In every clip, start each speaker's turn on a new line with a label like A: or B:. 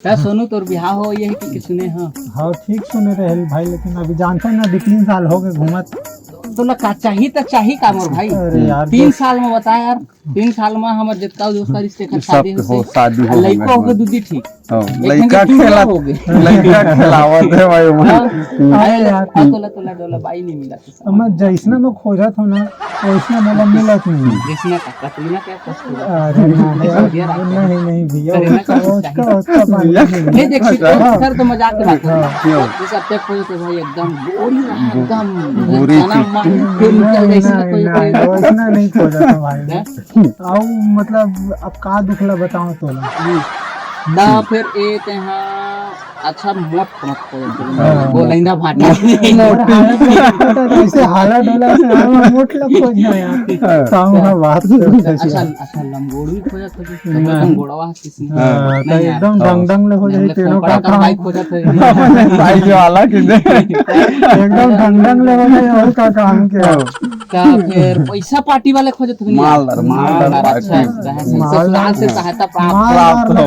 A: क्या सोनू तोर बिहार हो ये है कि सुने हाँ।
B: हाँ ठीक सुने रहे भाई, लेकिन अभी जानते ना 2-3 साल हो गए घूमत।
A: तो ना का चाहिए तो चाहिए का मोर भाई।
B: अरे यार
A: 3 साल में बता यार, 3 साल में हमर जितना दोस्त रिश्ते का शादी हो
C: शादी हो
A: लइको हो गए दूधी ठीक
C: लइका खेला
A: हो गए
C: लइका खेलावत है भाई
B: अरे यार
A: तोला तोला डोला बाई नहीं मिला तो
B: मैं जैसना में खोजत हो ना वैसना मला मिलत नहीं।
A: जिसने का कतरीना क्या कष्ट
B: अरे नहीं नहीं भैया उसका
A: नहीं देख सर तो मजाक की बात है। जैसे अब तक कोई तो भाई एकदम गोरी एकदम
C: गोरी
A: खाना मान फिर निकल जैसे कोई
B: वैसना नहीं खोजत हो भाई। आओ मतलब अब का दुखला बताओ तो
A: ना फिर ए तहां अच्छा मोट मत को बोलैंदा भाटी
B: ऐसे हाला डोला से हम मोट लग खोजना यार काम है बात
A: अच्छा अच्छा लंगोड़ी खोजा तो एकदम गोड़वा किसने
B: तो एकदम डंग ले हो जाए तेरो का काम
A: भाई खोजा थे
C: भाई जो आला कि
B: एकदम डंग ले हो जाए और का काम क्या
A: का फिर पैसा पार्टी वाले खोजे थे
C: मालदार
A: अच्छा ससुराल से सहायता प्राप्त हो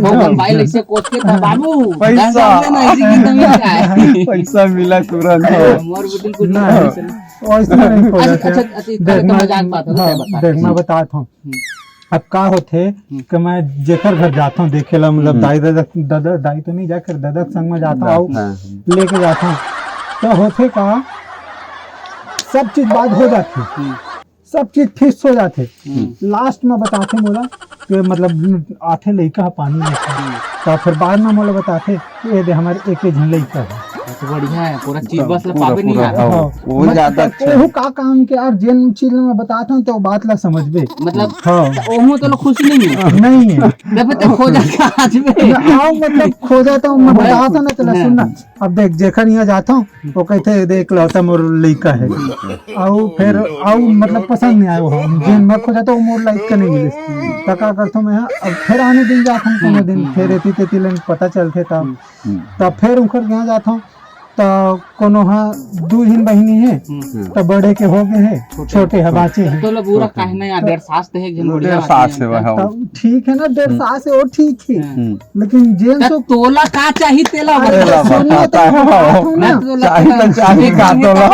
A: मोबाइल ऐसे कोच के था बाबू
C: पैसा
A: ना इसी की तो मिल जाए
C: पैसा मिला तुरंत
A: मोर बिल्कुल कुछ
B: नहीं वैसे नहीं खोजा
A: अच्छा अच्छा तो मजाक बात है बता
B: देख मैं बताता हूँ अब का होते कि मैं जेकर घर जाता हूँ देखेला मतलब दाई तो नहीं जाकर दादा के संग में जाता हूँ लेके जाता हूँ तो होते का सब चीज बात हो जाती सब चीज फिक्स हो जाते लास्ट में बताते बोला कि मतलब आठे लड़का पानी में तो फिर बाद में मोला बताते ये दे हमारे एक जन लड़का है
A: तो बढ़िया है पूरा चीज बस पावे नहीं आ
C: वो ज्यादा अच्छा
B: वो का काम के यार जिन चीज में बताता हूँ तो बात ला समझबे
A: मतलब
B: हाँ
A: ओहू तो खुश नहीं है
B: नहीं है
A: जब तक खोजा का आज में
B: आओ मतलब खोजा तो मैं बताता ना चला सुनना अब देख जेखर यहाँ जाता हूँ वो कहते देख लौता मोर लड़का है आओ फिर आओ मतलब पसंद नहीं आयो जिन मैं खोजा तो मोर लड़का नहीं मिले तो का करता मैं अब फिर आने दिन जाता हूँ समय दिन फिर एती तेती लेन पता चलते तब फिर उखर यहाँ जाता हूँ तो कोनो हाँ 2 हिन बहिनी है तो बड़े के हो गए हैं छोटे है बाचे हैं
A: तो पूरा कहना यार 1.5 सास तो है जन बढ़िया
C: 1.5 सास है भाई
B: तब ठीक है ना 1.5 सास है और ठीक है लेकिन जेन सो
A: तोला का चाहिए तेला
C: चाहिए का तोला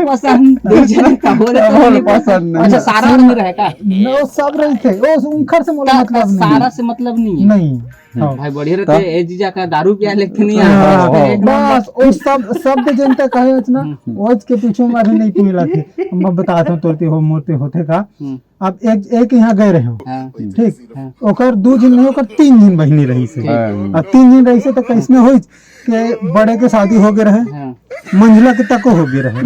A: पसंद दूसरे का बोले
C: पसंद नहीं
A: अच्छा सारा में रहेगा
B: नो सब रही थे वो उनखर से मोला मतलब नहीं
A: सारा से मतलब नहीं है
B: नहीं
A: भाई बढ़िया रहते ए जीजा का दारू पिया लेते नहीं
B: बस वो सब जनता कहे ना वोज के पीछे मारे नहीं मिला थे मैं बताता हूँ तोते हो मोते होते का अब एक यहाँ गए रहे ठीक ओकर 2 दिन नहीं ओकर 3 दिन बहिनी रही से अब 3 दिन रही से तो कैसने हो के बड़े के शादी हो गए रहे मंझला के तक हो गए रहे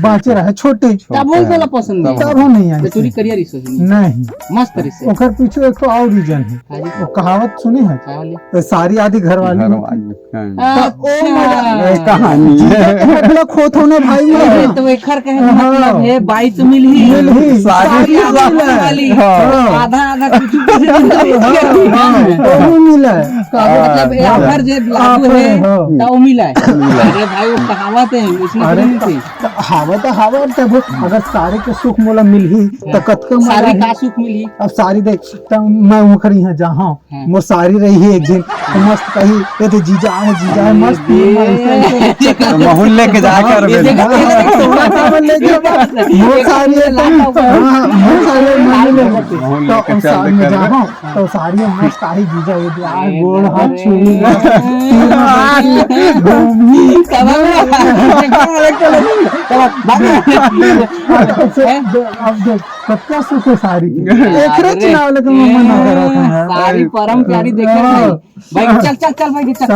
B: बाचे रहे छोटे
A: तब वो वाला पसंद नहीं
B: तब हो नहीं आई
A: चोरी करियर इस
B: नहीं
A: मस्त रिश्ते
B: ओकर पीछे एक और रीजन है वो कहावत सुने है सारी आधी घर वाली
C: कहानी
B: मतलब खोत होने भाई में
A: तो एकर कहे मतलब है बाई तो मिल ही
C: सारी
A: वाली आधा आधा कुछ
B: वो मिला
A: मतलब अगर जे लागू है तो मिला है अरे भाई वो कहावत है उसमें नहीं थी
B: कहावत तब अगर सारे के सुख मोला मिल ही तो कतके
A: सारी का सुख मिली
B: अब सारी देख तो मैं उखर यहाँ जहाँ मोर सारी रही है एक दिन तो मस्त कही ये तो जीजा है मस्त
C: मोहल्ले के जाकर
B: मोर सारी तो सारी मस्त आई जीजा ये गोड़ हाथ छुरी कत्ता सुख है सारी
A: सारी परम प्यारी देखे भाई चल भाई चल